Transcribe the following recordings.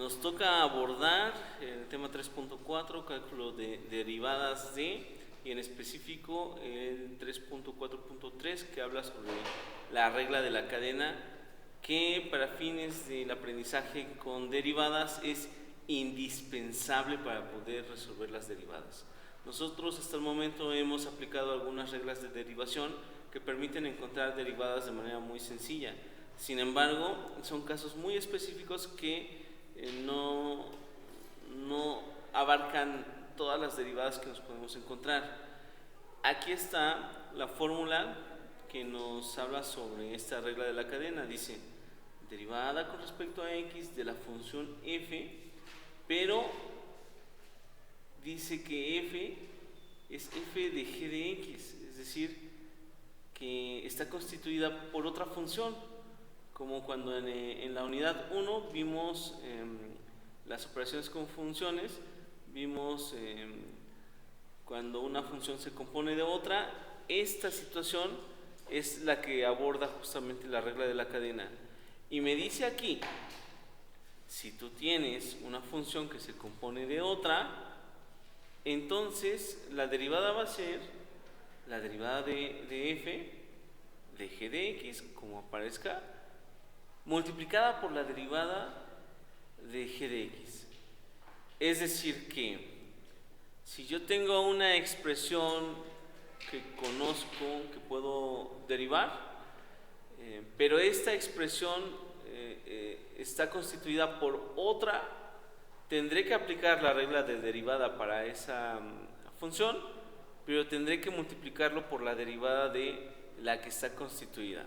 Nos toca abordar el tema 3.4, cálculo de derivadas de, y en específico el 3.4.3, que habla sobre la regla de la cadena, que para fines del aprendizaje con derivadas es indispensable para poder resolver las derivadas. Nosotros hasta el momento hemos aplicado algunas reglas de derivación que permiten encontrar derivadas de manera muy sencilla. Sin embargo, son casos muy específicos que no abarcan todas las derivadas que nos podemos encontrar. Aquí está la fórmula que nos habla sobre esta regla de la cadena. Dice, derivada con respecto a x de la función f, pero dice que f es f de g de x, es decir, que está constituida por otra función, como cuando en la unidad 1 vimos las operaciones con funciones, vimos cuando una función se compone de otra. Esta situación es la que aborda justamente la regla de la cadena. Y me dice aquí, si tú tienes una función que se compone de otra, entonces la derivada va a ser la derivada de f de g de x, como aparezca, multiplicada por la derivada de g de x. Es decir que si yo tengo una expresión que conozco, que puedo derivar, pero esta expresión está constituida por otra, tendré que aplicar la regla de derivada para esa función, pero tendré que multiplicarlo por la derivada de la que está constituida.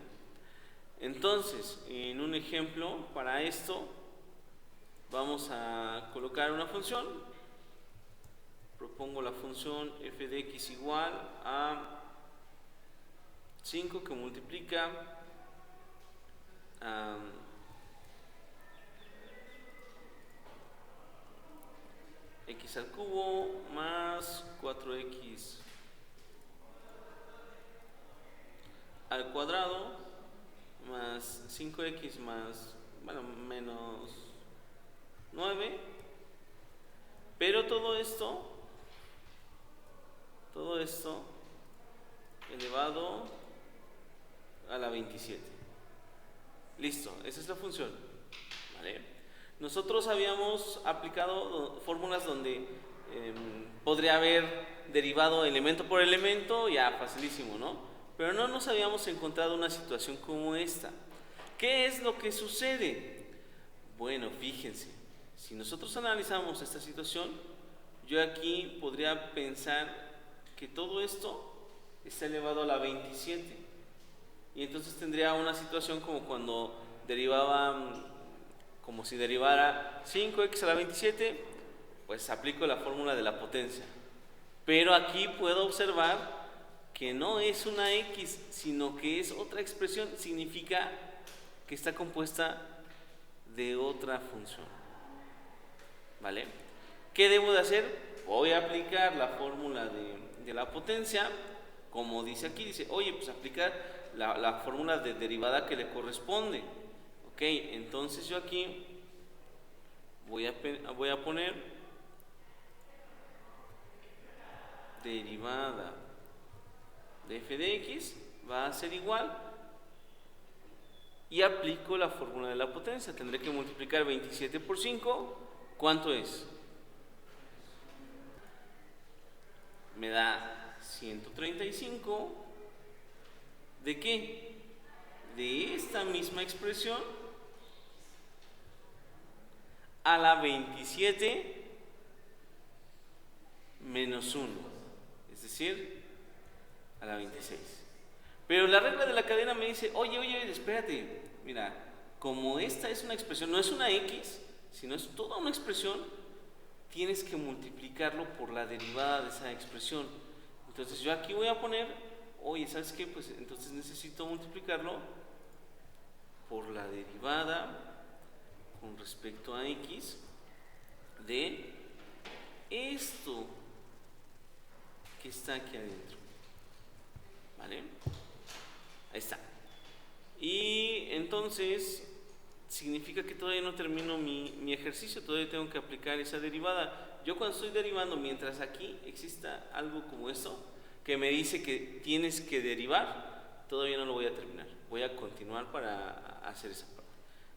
Entonces, en un ejemplo para esto, vamos a colocar una función. Propongo la función f de x igual a 5 que multiplica x al cubo más 4x al cuadrado más 5x más, menos 9, pero todo esto elevado a la 27. Listo, esa es la función, ¿vale? Nosotros habíamos aplicado fórmulas donde podría haber derivado elemento por elemento, ya facilísimo, ¿no? Pero no nos habíamos encontrado una situación como esta. ¿Qué es lo que sucede? Bueno, fíjense, si nosotros analizamos esta situación, yo aquí podría pensar que todo esto está elevado a la 27. Y entonces tendría una situación como cuando derivaba, como si derivara 5x a la 27, pues aplico la fórmula de la potencia. Pero aquí puedo observar que no es una x, sino que es otra expresión, significa que está compuesta de otra función. ¿Vale? ¿Qué debo de hacer? Voy a aplicar la fórmula de la potencia, como dice aquí, dice, oye, pues aplicar la fórmula de derivada que le corresponde. Ok, entonces yo aquí voy a poner derivada de f de x va a ser igual, y aplico la fórmula de la potencia. Tendré que multiplicar 27 por 5. ¿Cuánto es? Me da 135. ¿De qué? De esta misma expresión a la 27 menos 1, es decir, a la 26. Pero la regla de la cadena me dice, oye, espérate, mira, como esta es una expresión, no es una x, sino es toda una expresión, tienes que multiplicarlo por la derivada de esa expresión. Entonces yo aquí voy a poner, oye, ¿sabes qué? Pues entonces necesito multiplicarlo por la derivada con respecto a x de esto que está aquí adentro. ¿Vale? Ahí está. Y entonces significa que todavía no termino mi ejercicio, todavía tengo que aplicar esa derivada. Yo cuando estoy derivando, mientras aquí exista algo como esto, que me dice que tienes que derivar, todavía no lo voy a terminar, voy a continuar para hacer esa parte.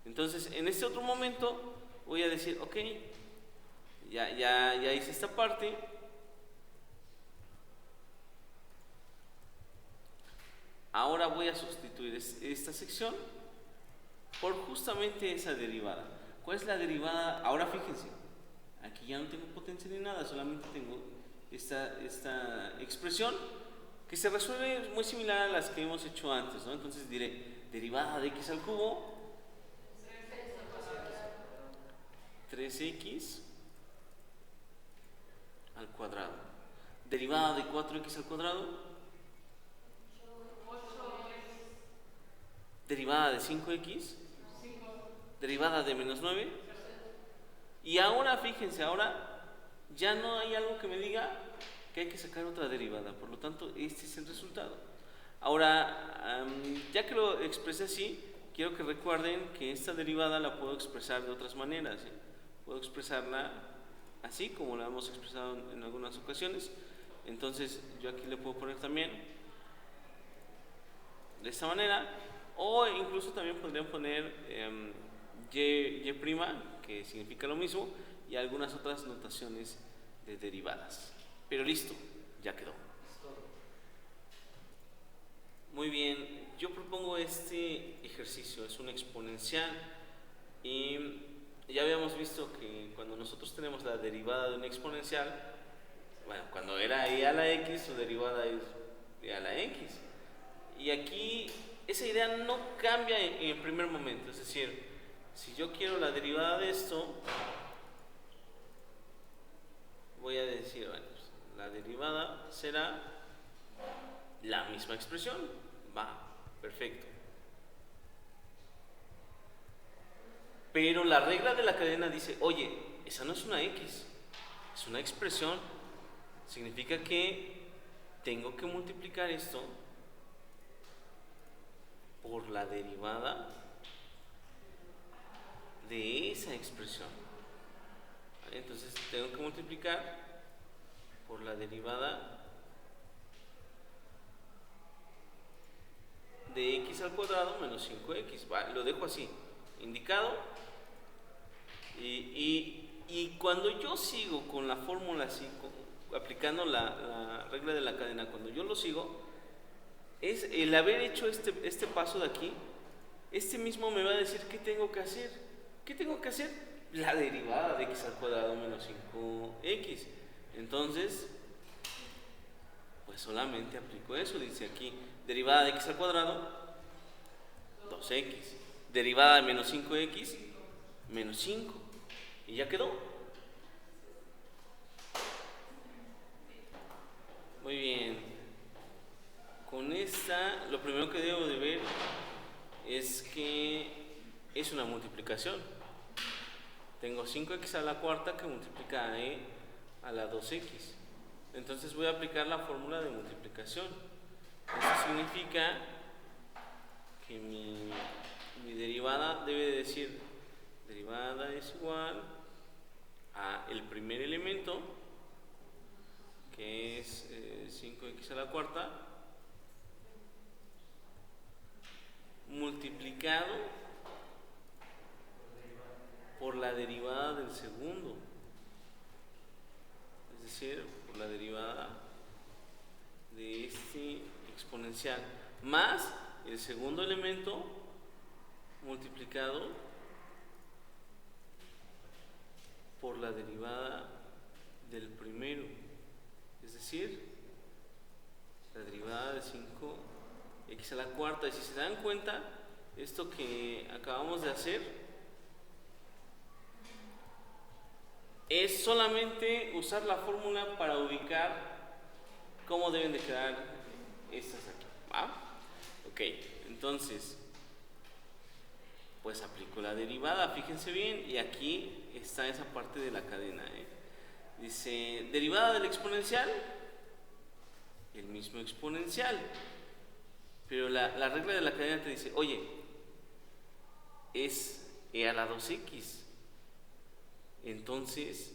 Entonces, en este otro momento voy a decir, ok, ya hice esta parte. Ahora voy a sustituir esta sección por justamente esa derivada. ¿Cuál es la derivada? Ahora fíjense, aquí ya no tengo potencia ni nada, solamente tengo esta expresión que se resuelve muy similar a las que hemos hecho antes, ¿no? Entonces diré derivada de x al cubo, 3x al cuadrado. Derivada de 4x al cuadrado, derivada de 5x, derivada de menos 9. Y ahora fíjense, ahora ya no hay algo que me diga que hay que sacar otra derivada, por lo tanto este es el resultado. Ahora, ya que lo expresé así, quiero que recuerden que esta derivada la puedo expresar de otras maneras, ¿eh? Puedo expresarla así como la hemos expresado en algunas ocasiones. Entonces yo aquí le puedo poner también de esta manera, o incluso también podrían poner y', que significa lo mismo, y algunas otras notaciones de derivadas. Pero listo, ya quedó. Muy bien, yo propongo este ejercicio, es un exponencial, y ya habíamos visto que cuando nosotros tenemos la derivada de un exponencial, bueno, cuando era e a la x, su derivada es e a la x. Y aquí esa idea no cambia en el primer momento, es decir, si yo quiero la derivada de esto, voy a decir, bueno, pues, la derivada será la misma expresión. Va, perfecto. Pero la regla de la cadena dice, oye, esa no es una x, es una expresión. Significa que tengo que multiplicar esto por la derivada de esa expresión. ¿Vale? Entonces tengo que multiplicar por la derivada de x al cuadrado menos 5x. ¿Vale? Lo dejo así, indicado. Y cuando yo sigo con la fórmula así, aplicando la regla de la cadena, cuando yo lo sigo, es el haber hecho este paso de aquí, este mismo me va a decir qué tengo que hacer. ¿Qué tengo que hacer? La derivada de x al cuadrado menos 5x. Entonces, pues solamente aplico eso. Dice aquí, derivada de x al cuadrado, 2x. Derivada de menos 5x, menos 5. Y ya quedó. Muy bien. Con esta, lo primero que debo de ver es que es una multiplicación. Tengo 5x a la cuarta que multiplica a e a la 2x. Entonces voy a aplicar la fórmula de multiplicación. Eso significa que mi derivada debe de decir, derivada es igual a el primer elemento, que es 5x a la cuarta, multiplicado por la derivada del segundo, es decir, por la derivada de este exponencial, más el segundo elemento multiplicado por la derivada del primero, es decir, la derivada de 5x a la cuarta. Y si se dan cuenta, esto que acabamos de hacer es solamente usar la fórmula para ubicar cómo deben de quedar estas aquí. ¿Va? Ok, entonces, pues aplico la derivada, fíjense bien, y aquí está esa parte de la cadena, ¿eh? Dice, derivada del exponencial, el mismo exponencial, pero la regla de la cadena te dice, oye, es e a la 2x. Entonces,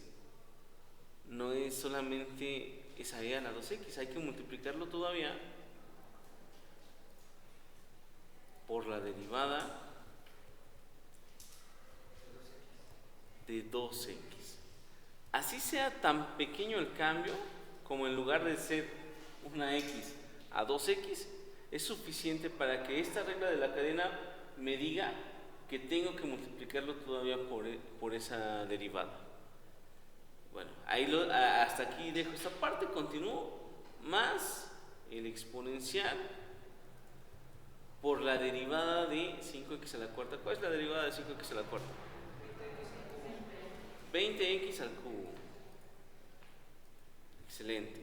no es solamente esa e a la 2x, hay que multiplicarlo todavía por la derivada de 2x. Así sea tan pequeño el cambio, como en lugar de ser una x a 2x, es suficiente para que esta regla de la cadena me diga que tengo que multiplicarlo todavía por esa derivada. Bueno, hasta aquí dejo esta parte, continúo, más el exponencial por la derivada de 5x a la cuarta. ¿Cuál es la derivada de 5x a la cuarta? 20x al cubo. Excelente.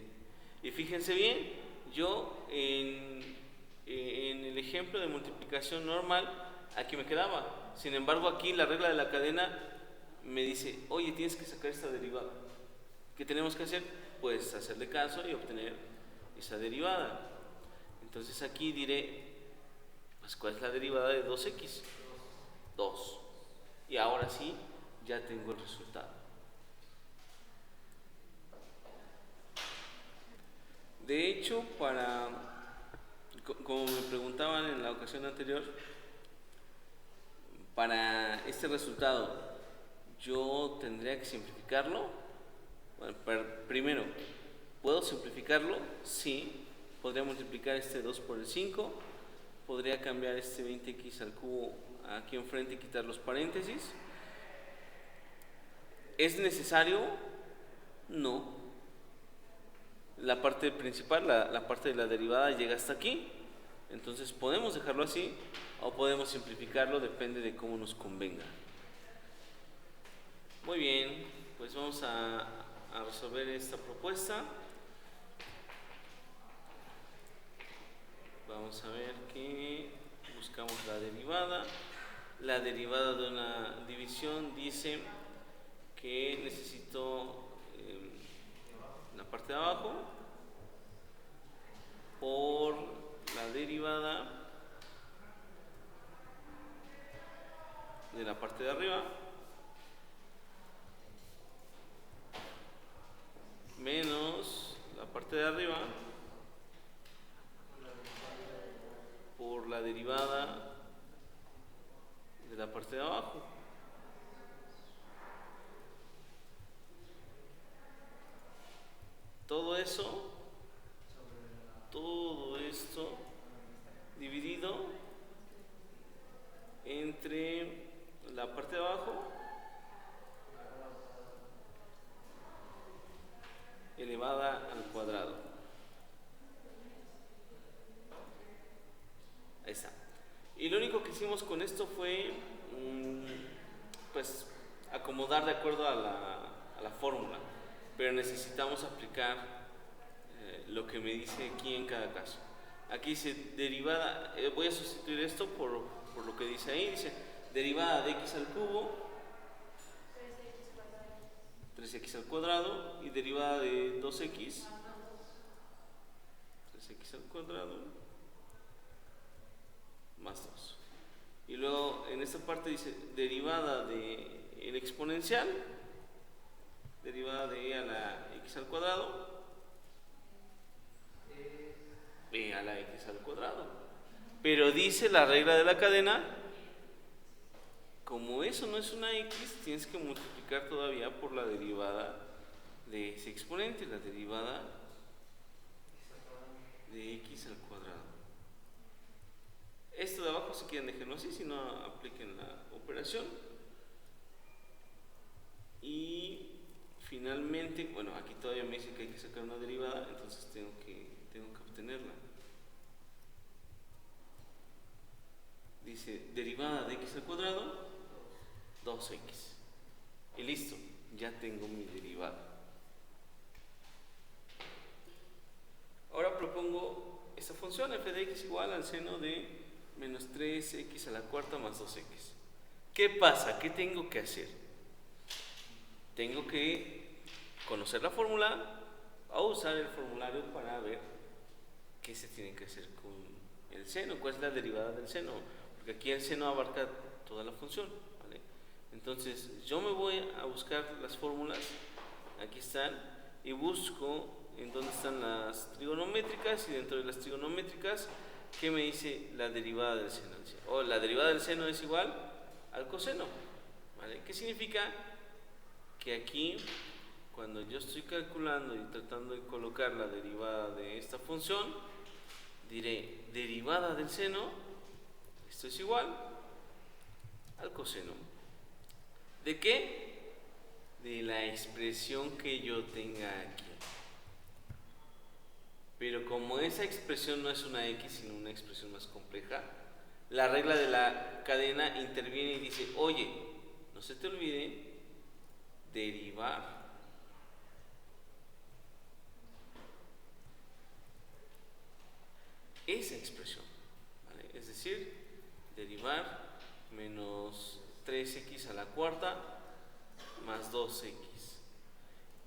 Y fíjense bien, yo en el ejemplo de multiplicación normal, aquí me quedaba. Sin embargo, aquí la regla de la cadena me dice, oye, tienes que sacar esta derivada. ¿Qué tenemos que hacer? Pues hacerle caso y obtener esa derivada. Entonces aquí diré, pues, ¿cuál es la derivada de 2x? 2. Y ahora sí, ya tengo el resultado. De hecho, como me preguntaban en la ocasión anterior, para este resultado, yo tendría que simplificarlo. Bueno, primero, ¿puedo simplificarlo? Sí. Podría multiplicar este 2 por el 5. Podría cambiar este 20x al cubo aquí enfrente y quitar los paréntesis. ¿Es necesario? No. La parte principal, la parte de la derivada llega hasta aquí. Entonces podemos dejarlo así o podemos simplificarlo, depende de cómo nos convenga. Muy bien, pues vamos a resolver esta propuesta. Vamos a ver que buscamos la derivada. La derivada de una división dice que necesito la parte de abajo por la derivada de la parte de arriba menos la parte de arriba por la derivada de la parte de abajo. Todo esto dividido entre la parte de abajo elevada al cuadrado. Ahí está. Y lo único que hicimos con esto fue pues acomodar de acuerdo a la fórmula, pero necesitamos aplicar lo que me dice aquí en cada caso. Aquí dice derivada, voy a sustituir esto por lo que dice ahí, dice derivada de x al cubo, 3x al cuadrado, y derivada de 2x, 3x al cuadrado, más 2. Y luego en esta parte dice derivada de el exponencial, derivada de e a la x al cuadrado, b a la x al cuadrado. Pero dice la regla de la cadena, como eso no es una x, tienes que multiplicar todavía por la derivada de ese exponente, la derivada de x al cuadrado. Esto de abajo, si quieren, déjenlo así, si no, apliquen la operación. Y finalmente, bueno, aquí todavía me dice que hay que sacar una derivada, entonces tengo que obtenerla. Dice derivada de x al cuadrado, 2x. Y listo, ya tengo mi derivada. Ahora propongo esta función f de x igual al seno de menos 3x a la cuarta más 2x. ¿Qué pasa? ¿Qué tengo que hacer? Tengo que conocer la fórmula o usar el formulario para ver qué se tiene que hacer con el seno, cuál es la derivada del seno, porque aquí el seno abarca toda la función, ¿vale? Entonces yo me voy a buscar las fórmulas, aquí están, y busco en dónde están las trigonométricas, y dentro de las trigonométricas, ¿qué me dice la derivada del seno? La derivada del seno es igual al coseno, ¿vale? ¿Qué significa? Que aquí, cuando yo estoy calculando y tratando de colocar la derivada de esta función, diré derivada del seno, esto es igual al coseno. ¿De qué? De la expresión que yo tenga aquí. Pero como esa expresión no es una x, sino una expresión más compleja, la regla de la cadena interviene y dice, oye, no se te olvide derivar esa expresión, ¿vale? Es decir, derivar menos 3x a la cuarta más 2x.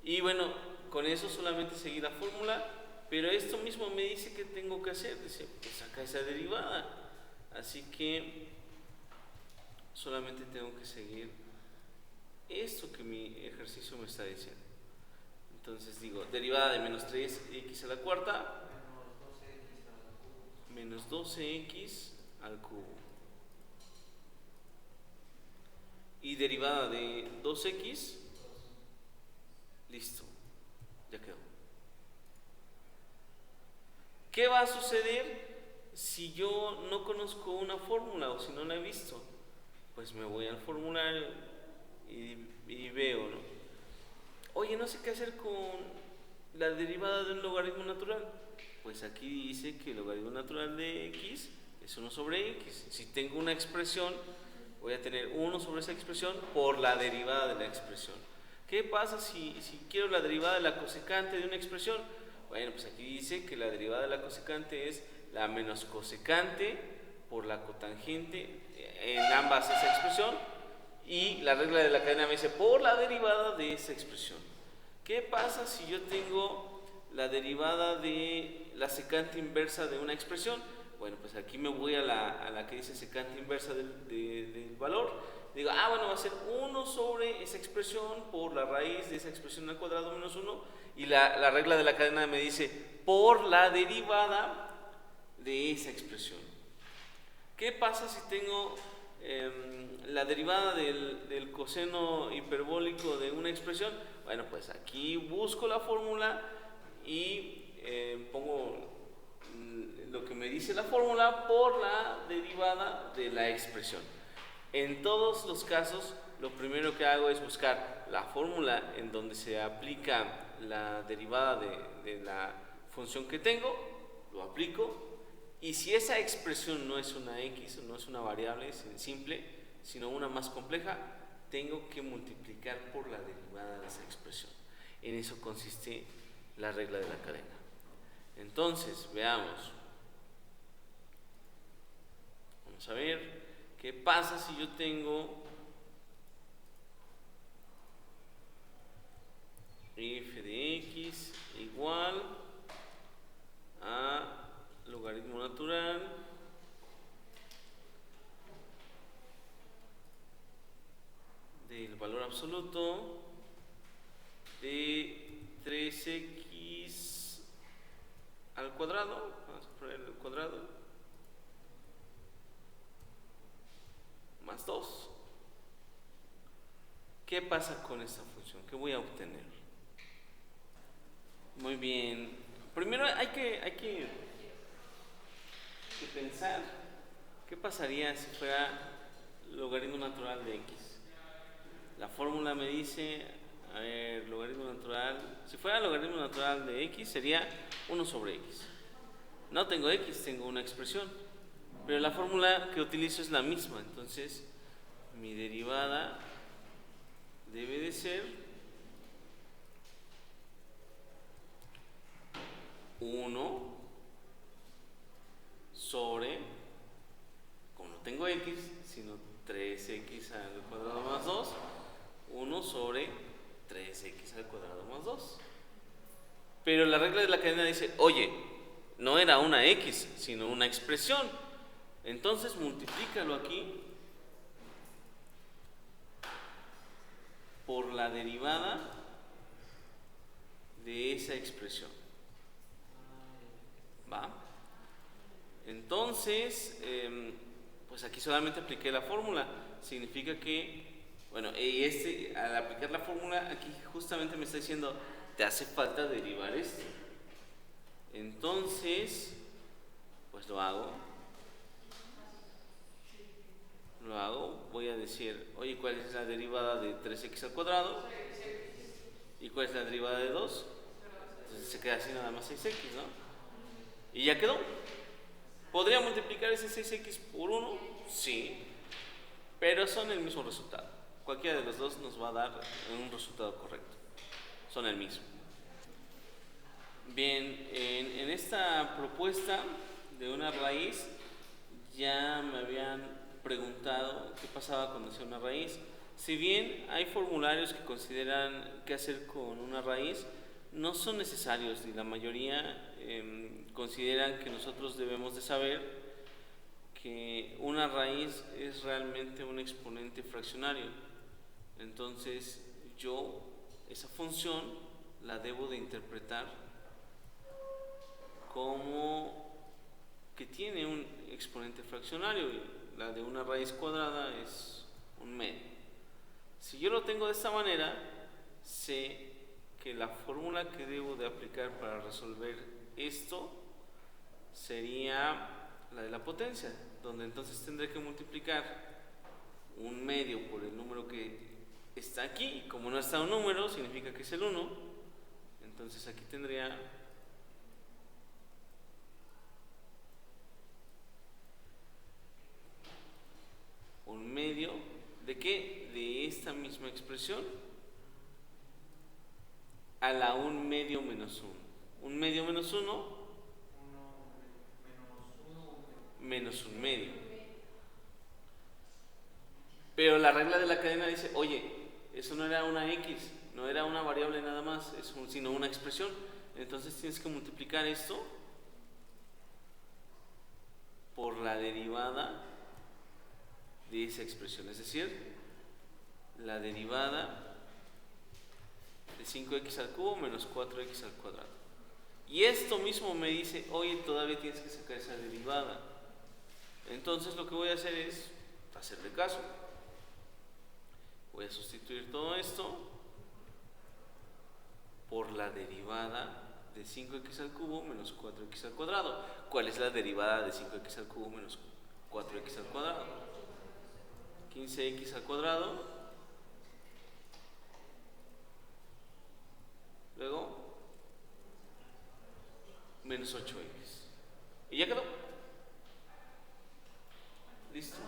Y bueno, con eso solamente seguir la fórmula, pero esto mismo me dice que tengo que hacer, dice, pues saca esa derivada, así que solamente tengo que seguir esto que mi ejercicio me está diciendo. Entonces digo, derivada de menos 3x a la cuarta menos 12x al cubo. Y derivada de 2x, listo, ya quedó. ¿Qué va a suceder si yo no conozco una fórmula o si no la he visto? Pues me voy al formulario y veo, ¿no? Oye, no sé qué hacer con la derivada de un logaritmo natural. Pues aquí dice que el logaritmo natural de x es 1 sobre x. Si tengo una expresión, voy a tener 1 sobre esa expresión por la derivada de la expresión. ¿Qué pasa si quiero la derivada de la cosecante de una expresión? Bueno, pues aquí dice que la derivada de la cosecante es la menos cosecante por la cotangente en ambas esa expresión, y la regla de la cadena me dice por la derivada de esa expresión. ¿Qué pasa si yo tengo la derivada de la secante inversa de una expresión? Bueno, pues aquí me voy a la que dice secante inversa del valor. Digo, bueno, va a ser 1 sobre esa expresión por la raíz de esa expresión al cuadrado menos 1, y la regla de la cadena me dice por la derivada de esa expresión. ¿Qué pasa si tengo la derivada del coseno hiperbólico de una expresión? Bueno, pues aquí busco la fórmula y pongo lo que me dice la fórmula por la derivada de la expresión. En todos los casos, lo primero que hago es buscar la fórmula en donde se aplica la derivada de la función que tengo, lo aplico, y si esa expresión no es una x, no es una variable simple, sino una más compleja, tengo que multiplicar por la derivada de esa expresión. En eso consiste la regla de la cadena. Entonces, veamos. Vamos a ver qué pasa si yo tengo f de x igual a logaritmo natural del valor absoluto de 3x al cuadrado, vamos a poner el cuadrado, más 2. ¿Qué pasa con esta función? ¿Qué voy a obtener? Muy bien. Primero hay que pensar qué pasaría si fuera logaritmo natural de x. La fórmula me dice, a ver, logaritmo natural, si fuera logaritmo natural de x sería 1 sobre x. No tengo x, tengo una expresión, pero la fórmula que utilizo es la misma, entonces mi derivada debe de ser 1 sobre, como no tengo x, sino 3x al cuadrado más 2, 1 sobre 3x al cuadrado más 2. Pero la regla de la cadena dice, oye, no era una x, sino una expresión. Entonces multiplícalo aquí por la derivada de esa expresión. ¿Va? Entonces, pues aquí solamente apliqué la fórmula. Significa que, bueno, al aplicar la fórmula, aquí justamente me está diciendo, te hace falta derivar esto. Entonces, pues lo hago. Voy a decir, oye, ¿cuál es la derivada de 3x al cuadrado? ¿Y cuál es la derivada de 2? Entonces se queda así nada más 6x, ¿no? Y ya quedó. ¿Podría multiplicar ese 6x por 1? Sí, pero son el mismo resultado. Cualquiera de los dos nos va a dar un resultado correcto. Son el mismo. Bien, en esta propuesta de una raíz ya me habían preguntado qué pasaba cuando hacía una raíz. Si bien hay formularios que consideran qué hacer con una raíz, no son necesarios y la mayoría consideran que nosotros debemos de saber que una raíz es realmente un exponente fraccionario. Entonces yo esa función la debo de interpretar como que tiene un exponente fraccionario. La de una raíz cuadrada es un medio. Si yo lo tengo de esta manera, sé que la fórmula que debo de aplicar para resolver esto sería la de la potencia, donde entonces tendré que multiplicar un medio por el número que está aquí. Como no está un número, significa que es el 1. Entonces aquí tendría un medio ¿de qué? De esta misma expresión a la 1 medio menos 1. 1 medio menos 1 menos 1 medio. Pero la regla de la cadena dice, oye, eso no era una x, no era una variable nada más, sino una expresión. Entonces tienes que multiplicar esto por la derivada de esa expresión, es decir, la derivada de 5x al cubo menos 4x al cuadrado. Y esto mismo me dice, oye, todavía tienes que sacar esa derivada. Entonces lo que voy a hacer es hacerle caso. Voy a sustituir todo esto por la derivada de 5x al cubo menos 4x al cuadrado. ¿Cuál es la derivada de 5x al cubo menos 4x al cuadrado? 15x al cuadrado. Luego, menos 8x. Y ya quedó. Listo.